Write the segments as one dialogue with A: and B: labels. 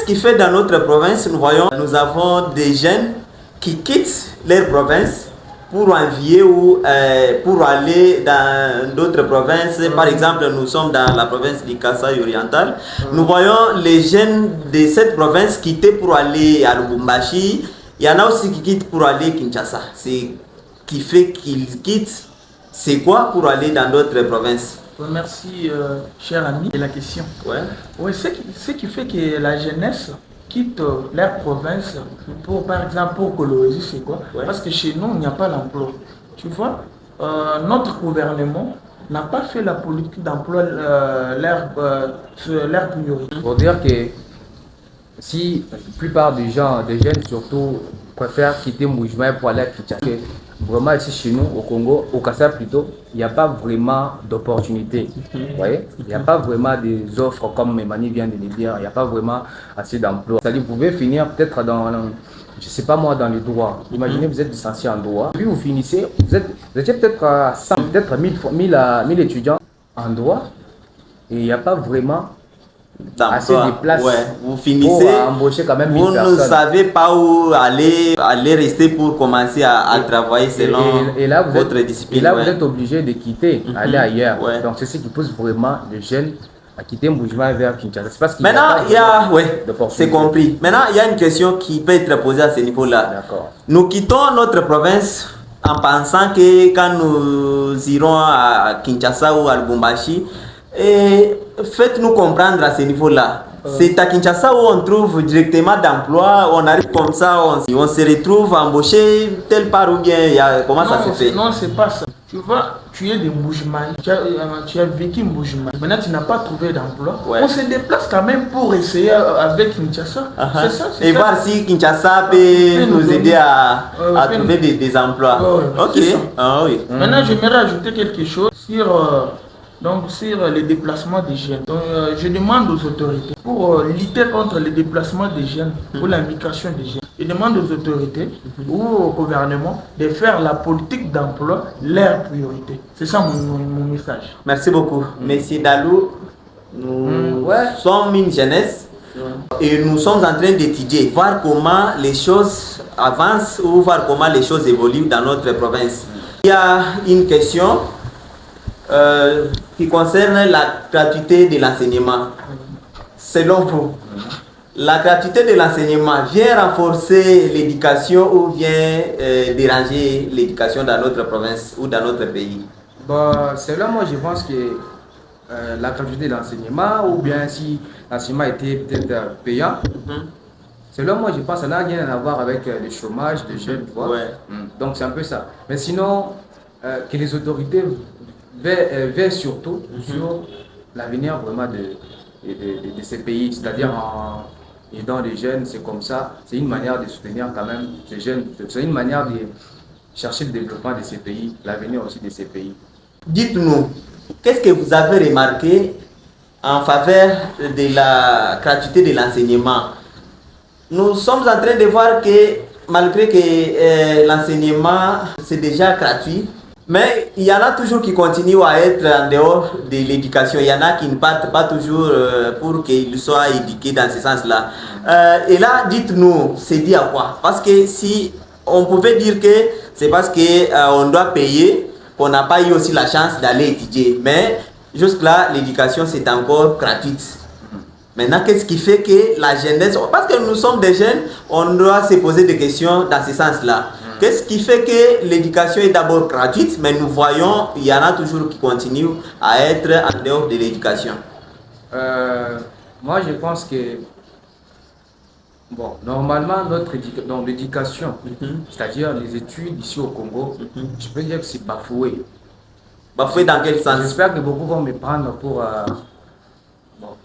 A: qu'est-ce qui fait dans notre province? Nous voyons, nous avons des jeunes qui quittent leur province pour envier ou pour aller dans d'autres provinces. Par exemple, nous sommes dans la province du Kasaï oriental. Nous voyons les jeunes de cette province quitter pour aller à Lubumbashi. Il y en a aussi qui quittent pour aller à Kinshasa. C'est qui fait qu'ils quittent. C'est quoi pour aller dans d'autres provinces?
B: Merci, cher ami, de la question. Ouais, ce qui fait que la jeunesse quitte leur province pour, par exemple, pour coloniser, c'est quoi? Parce que chez nous, il n'y a pas d'emploi. Tu vois, notre gouvernement n'a pas fait la politique d'emploi leur priorité.
C: Pour dire que si la plupart des gens, des jeunes surtout, préfèrent quitter Moujmaï pour aller à Kinshasa, vraiment ici chez nous, au Congo, au Kassai plutôt, il n'y a pas vraiment d'opportunités. Vous voyez, il n'y a pas vraiment des offres comme Emmanuel vient de le dire, il n'y a pas vraiment assez d'emplois. C'est-à-dire vous pouvez finir peut-être dans, je ne sais pas moi, dans les droits. Imaginez, vous êtes licencié en droit, puis vous finissez, vous étiez peut-être à 100, peut-être 1000 étudiants en droit, et il n'y a pas vraiment assez de places
A: vous finissez,
C: pour embaucher quand même 1000 personnes.
A: Vous ne savez pas où aller rester pour commencer à travailler selon votre discipline.
C: Et là, vous êtes obligé de quitter, aller ailleurs. Donc, c'est ce qui pousse vraiment les jeunes à quitter Moujmaï vers Kinshasa. C'est parce qu'il
A: Maintenant, c'est compris. Maintenant, il y a une question qui peut être posée à ce niveau-là. Nous quittons notre province en pensant que quand nous irons à Kinshasa ou à Lubumbashi, et faites-nous comprendre à ce niveau-là. C'est à Kinshasa où on trouve directement d'emploi, on arrive comme ça, on se retrouve embauché tel part ou bien comment ça se fait?
B: Non, c'est pas ça. Tu vois, tu es de Moujmaï, tu as vécu Moujmaï. Maintenant, tu n'as pas trouvé d'emploi. On se déplace quand même pour essayer avec Kinshasa. C'est ça.
A: Et voir si Kinshasa peut nous aider à trouver des emplois. Ok.
B: Maintenant, j'aimerais ajouter quelque chose sur les déplacements des jeunes. Donc, je demande aux autorités, pour lutter contre les déplacements des jeunes ou la migration des jeunes, je demande aux autorités ou au gouvernement de faire la politique d'emploi leur priorité. C'est ça mon message.
A: Merci beaucoup. Monsieur Dalou, nous sommes une jeunesse et nous sommes en train d'étudier, voir comment les choses avancent ou voir comment les choses évoluent dans notre province. Il y a une question qui concerne la gratuité de l'enseignement. Selon vous, la gratuité de l'enseignement vient renforcer l'éducation ou vient déranger l'éducation dans notre province ou dans notre pays?
C: Selon moi, je pense que la gratuité de l'enseignement, ou bien si l'enseignement était peut-être payant, selon moi, je pense que ça n'a rien à voir avec le chômage des jeunes. Donc c'est un peu ça. Mais sinon, que les autorités veillent surtout sur l'avenir vraiment de ces pays, c'est-à-dire en aidant les jeunes, c'est comme ça, c'est une manière de soutenir quand même ces jeunes, c'est une manière de chercher le développement de ces pays, l'avenir aussi de ces pays.
A: Dites-nous, qu'est-ce que vous avez remarqué en faveur de la gratuité de l'enseignement? Nous sommes en train de voir que malgré que l'enseignement c'est déjà gratuit, mais il y en a toujours qui continuent à être en dehors de l'éducation. Il y en a qui ne partent pas toujours pour qu'ils soient éduqués dans ce sens-là. Et là, dites-nous, c'est dit à quoi? Parce que si on pouvait dire que c'est parce qu'on doit payer, qu'on n'a pas eu aussi la chance d'aller étudier. Mais jusque-là, l'éducation, c'est encore gratuite. Maintenant, qu'est-ce qui fait que la jeunesse... Parce que nous sommes des jeunes, on doit se poser des questions dans ce sens-là. Qu'est-ce qui fait que l'éducation est d'abord gratuite, mais nous voyons, il y en a toujours qui continuent à être en dehors de l'éducation?
C: Moi, je pense que, normalement, l'éducation, c'est-à-dire les études ici au Congo, je peux dire que c'est bafoué.
A: Bafoué dans quel sens?
C: J'espère que beaucoup vont me prendre pour...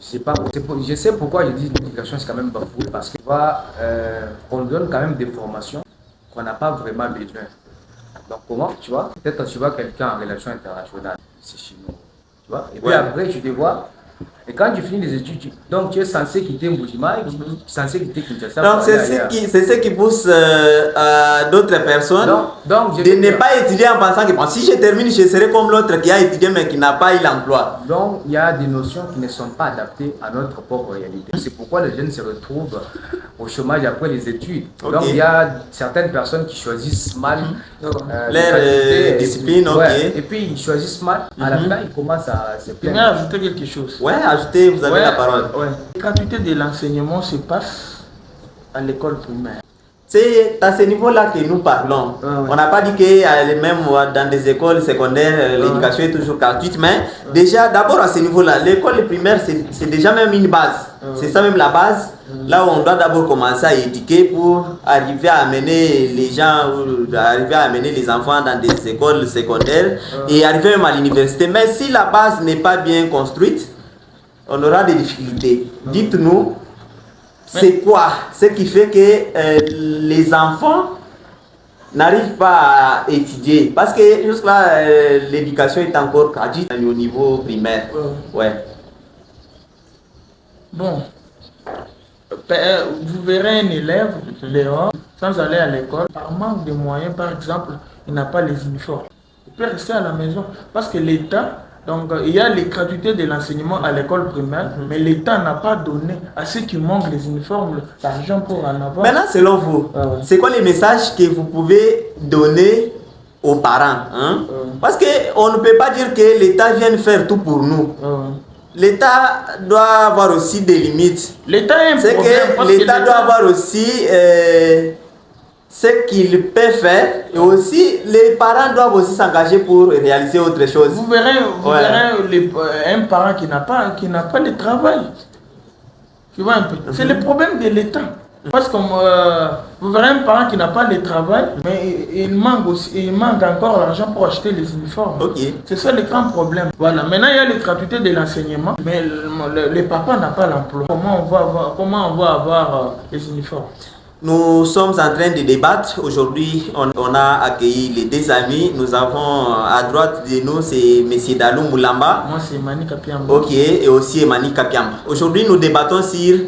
C: je sais pourquoi je dis l'éducation, c'est quand même bafoué, parce qu'on nous donne quand même des formations qu'on n'a pas vraiment besoin. Donc comment, tu vois, peut-être tu vois quelqu'un en relation internationale, c'est chez nous, tu vois, et puis après tu te vois Et quand tu finis les études, donc tu es censé quitter Mbujima et tu es censé quitter Kinshasa.
A: Donc c'est ce qui pousse d'autres personnes de ne pas étudier en pensant que bon, si je termine, je serai comme l'autre qui a étudié mais qui n'a pas eu l'emploi.
C: Donc il y a des notions qui ne sont pas adaptées à notre propre réalité. C'est pourquoi les jeunes se retrouvent au chômage après les études. Okay. Donc il y a certaines personnes qui choisissent mal
A: leur discipline.
C: Ouais. Et puis ils choisissent mal. À la fin, ils commencent à se plaindre.
B: Je vais ajouter quelque chose.
A: Ouais, ajoutez, vous avez la parole.
B: Ouais. La gratuité de l'enseignement se passe à l'école primaire.
A: C'est à ce niveau-là que nous parlons. On n'a pas dit que même dans des écoles secondaires, l'éducation est toujours gratuite, mais déjà, d'abord à ce niveau-là, l'école primaire, c'est déjà même une base. C'est ça même la base. Là où on doit d'abord commencer à éduquer pour arriver à amener les gens, arriver à amener les enfants dans des écoles secondaires et arriver même à l'université. Mais si la base n'est pas bien construite, on aura des difficultés. Dites-nous, c'est quoi ce qui fait que les enfants n'arrivent pas à étudier? Parce que jusque-là, l'éducation est encore gratuite au niveau primaire. Ouais.
B: Bon, vous verrez un élève dehors, sans aller à l'école, par manque de moyens, par exemple, il n'a pas les uniformes. Il peut rester à la maison parce que l'État, donc il y a les gratuités de l'enseignement à l'école primaire, mais l'État n'a pas donné à ceux qui manquent les uniformes l'argent pour en avoir.
A: Maintenant, selon vous, c'est quoi les messages que vous pouvez donner aux parents, hein? Parce qu'on ne peut pas dire que l'État vienne faire tout pour nous. L'État doit avoir aussi des limites.
B: L'État a un problème.
A: C'est que l'État doit avoir aussi ce qu'il peut faire, et aussi les parents doivent aussi s'engager pour réaliser autre chose.
B: Vous verrez un parent qui n'a pas de travail. Tu vois un peu. C'est le problème de l'État. Parce que vous verrez un parent qui n'a pas de travail, mais il manque encore l'argent pour acheter les uniformes. C'est ça le grand problème. Voilà. Maintenant, il y a les gratuités de l'enseignement, mais le papa n'a pas l'emploi. Comment on va avoir les uniformes?
A: Nous sommes en train de débattre. Aujourd'hui, on a accueilli les deux amis. Nous avons à droite de nous, c'est M. Dalou Moulamba.
B: Moi, c'est Emani Kapiamba.
A: Ok, et aussi Emani Kapiamba. Aujourd'hui, nous débattons sur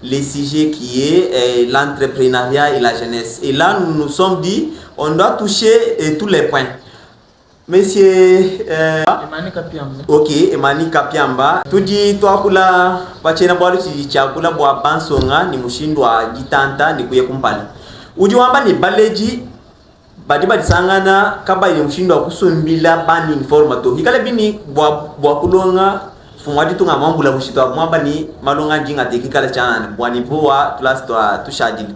A: le sujet qui est l'entrepreneuriat et la jeunesse. Et là, nous nous sommes dit, on doit toucher tous les points. Monsieur
B: Emani Kapiamba.
A: Ok, Emani Kapiamba. Tuji twakula wachena bwalu chakula bwa bansonga ni mushindwa gitanta ni kuye kumpali. Uji wamba ni baleji badiba disangana kaba ni mushindwa kusumbila bani informato. Hikale bini bwa kulonga fumwadi tunga mambula mushitwa mwamba ni malonga jinga tekikala chana bwani boa class twa tushadili.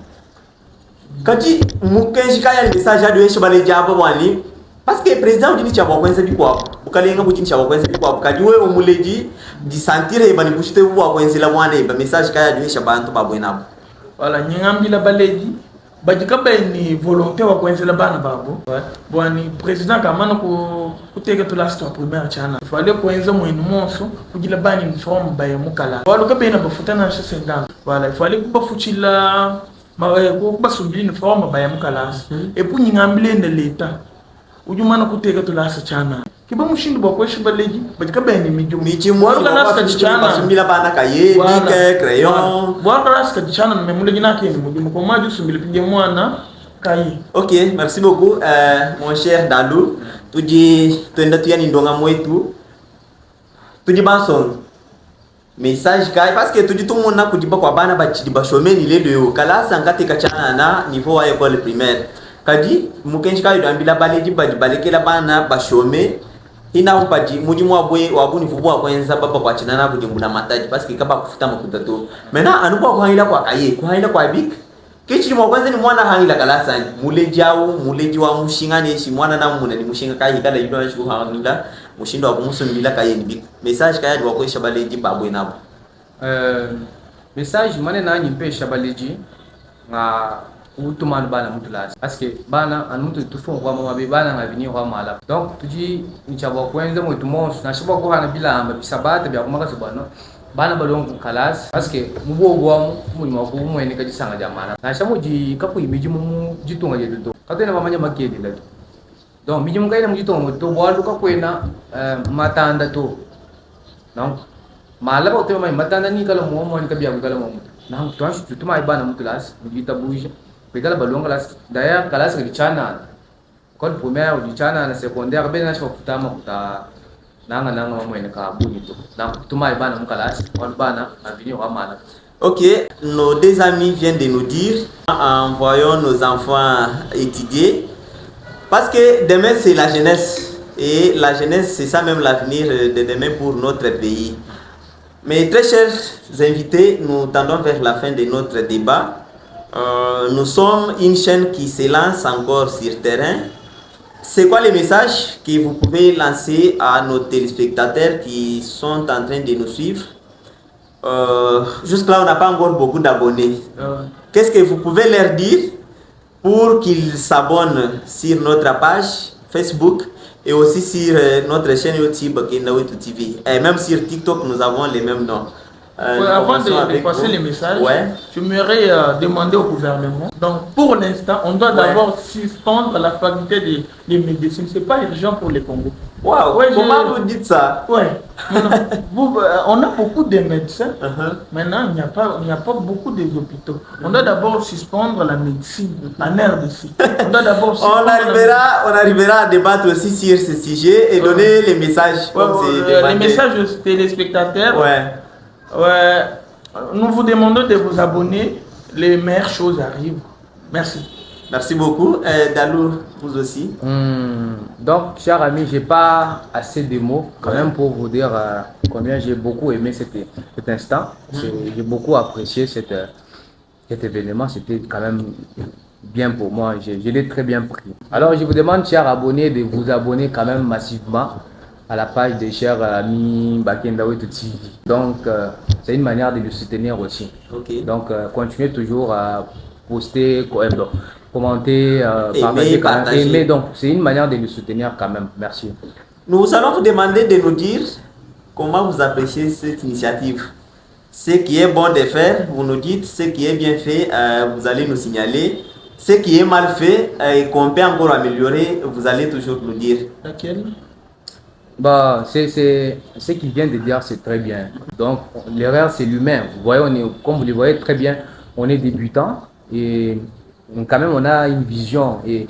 A: Kati mukenji kaya ni message adu esho baleji aba bwani. Parce que le président dit que kwenza bikwa ukalenga kuti nchaba kwenza bikwa kadiwe omuleji disantire bani bushite bwa kwenza la mwana ba message kaya duhisha bantu babwenabo.
B: Voilà, nyangambila baleji bajika ni volonté wa kwenza la bana babo. Bwani président kamana kuteka tulasta primaire chana. Fale kwenza mwenu monso kujila bani uniforme baye mukala. Walo kabena bafutana sha senganga. Voilà, fale kubafuchila kubasumbili uniforme baye mukala. Et puis nyangambile de l'état. Ujumana kuteka tulasa chana kiba mushindu bokweshi baleji bajika bene mijumu
A: wala
B: laska chana
A: basumila bana kaye bike crayon
B: wala laska chana memule nake ni mujumu ko maju sumbile pije mwana kaye.
A: Ok, merci beaucoup mon cher Dalou. Tuji twenda tuyani ndonga mwetu tuji banson message kai parce que tuji tumona kujiba kwa bana bachidi bashomeni lelo kalasa ngate kachana na niveau wa école primaire. Kadi mukenji kayo ambila baleji balekela bana bashome ina umpaji mujimu wabuni vubu kwenza baba kwa chinana bujumbuna mataji parce que kaba kufuta makuta to mena anuko kwa haila kwa kaye kwa haila kwa bik kichi mo kwanza ni mwana haila kalasa ni muleji wa mushingane shi mwana na muna ni mushinga kayi kada yidwa shi haila mushindo wa kumusumbila kaye ni bik message kaya wa kwesha baleji babwe nabo
C: message mane na nyimpe baleji nga utumana bana mutulasi parce que bana anutu tufon kwa mama be bana ngabini kwa mala donc tuji nchaba kwenza mo tumonso na shiba ko hana bila amba bisabata bya kumaka subano bana balong kalas parce que mubogo mu mako mu ene kaji sanga jamana na shamu ji kapu imiji mu jitunga je do katena mamanya makedi la donc miji mu kaina mu jitunga mo to bwalu ka kwena matanda to donc Malaba utewa mai matanda ni kala mo ni kabia kala mo. Na tu mai bana mu class, kita buja. Pegala balong class, daya class ke chana. Kon primaire di chana na secondaire bena sho futama kuta nanga mo ina ka buni to. Na tu mai bana mu class, on bana abini wa mana.
A: Ok, nos deux amis viennent de nous dire, envoyons nos enfants étudier, parce que demain c'est la jeunesse, et la jeunesse c'est ça même l'avenir de demain pour notre pays. Mes très chers invités, nous tendons vers la fin de notre débat. Nous sommes une chaîne qui se lance encore sur terrain. C'est quoi les messages que vous pouvez lancer à nos téléspectateurs qui sont en train de nous suivre? Jusque-là, on n'a pas encore beaucoup d'abonnés. Qu'est-ce que vous pouvez leur dire pour qu'ils s'abonnent sur notre page Facebook et aussi sur notre chaîne YouTube Kendawetu TV. Et même sur TikTok, nous avons les mêmes noms.
B: Avant de passer les messages, j'aimerais demander au gouvernement. Donc, pour l'instant, on doit d'abord suspendre la faculté des médecins. Ce n'est pas urgent pour les Congo.
A: Wow, comment vous dites ça?
B: On a beaucoup de médecins. Maintenant, il n'y a pas beaucoup d'hôpitaux. On doit d'abord suspendre la médecine en RDC. On doit d'abord
A: on arrivera à débattre aussi sur ce sujet et donner les messages.
B: Les messages aux téléspectateurs. Nous vous demandons de vous abonner. Les meilleures choses arrivent. Merci.
A: Merci beaucoup. Dalou, vous aussi.
C: Donc, chers amis, je n'ai pas assez de mots quand même pour vous dire combien j'ai beaucoup aimé cet instant. J'ai beaucoup apprécié cet événement. C'était quand même bien pour moi. Je l'ai très bien pris. Alors, je vous demande, chers abonnés, de vous abonner quand même massivement à la page des chers amis Kendawetu TV. Donc, c'est une manière de le soutenir aussi. Donc, continuez toujours à poster, commenter, partager. Aimer. Donc, c'est une manière de le soutenir quand même. Merci.
A: Nous allons vous demander de nous dire comment vous appréciez cette initiative. Ce qui est bon de faire, vous nous dites. Ce qui est bien fait, vous allez nous signaler. Ce qui est mal fait et qu'on peut encore améliorer, vous allez toujours nous dire.
B: Laquelle?
C: Bah, ce qu'il vient de dire, c'est très bien. Donc, l'erreur, c'est l'humain. Vous voyez, comme vous le voyez très bien, on est débutant et quand même, on a une vision. Et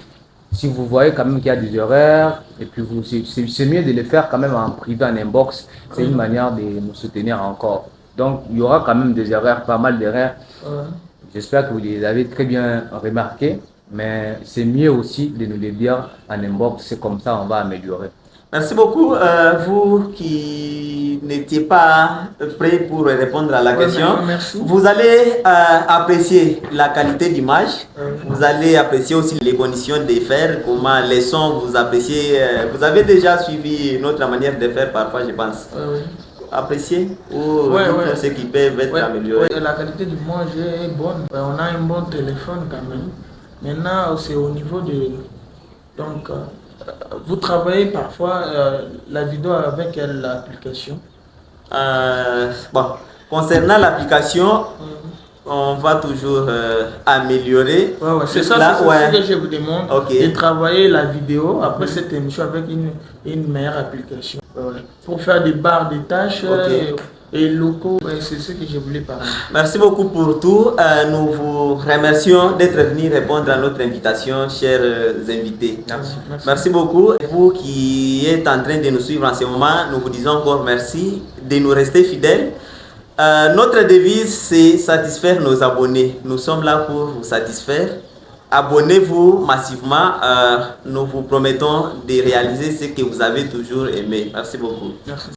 C: si vous voyez quand même qu'il y a des erreurs, et puis c'est mieux de les faire quand même en privé, en inbox. C'est une manière de nous soutenir encore. Donc, il y aura quand même des erreurs, pas mal d'erreurs. J'espère que vous les avez très bien remarquées. Mais c'est mieux aussi de nous les dire en inbox. C'est comme ça, on va améliorer.
A: Merci beaucoup. Vous qui n'étiez pas prêts pour répondre à la question, vous allez apprécier la qualité d'image, vous allez apprécier aussi les conditions de faire, comment les sons, vous appréciez. Vous avez déjà suivi notre manière de faire parfois, je pense. Apprécier ou ce qui peut être amélioré.
B: La qualité d'image est bonne. On a un bon téléphone quand même. Maintenant, c'est au niveau de... Donc, vous travaillez parfois la vidéo avec quelle application?
A: Bon, concernant l'application, on va toujours améliorer.
B: C'est ça, c'est ce que je vous demande, de travailler la vidéo après cette émission avec une meilleure application. Pour faire des barres de tâches et locaux, c'est ce que je voulais parler.
A: Merci beaucoup pour tout. Nous vous remercions d'être venus répondre à notre invitation, chers invités. Merci beaucoup. Vous qui êtes en train de nous suivre en ce moment, nous vous disons encore merci de nous rester fidèles. Notre devise, c'est satisfaire nos abonnés. Nous sommes là pour vous satisfaire. Abonnez-vous massivement. Nous vous promettons de réaliser ce que vous avez toujours aimé. Merci beaucoup.
B: Merci.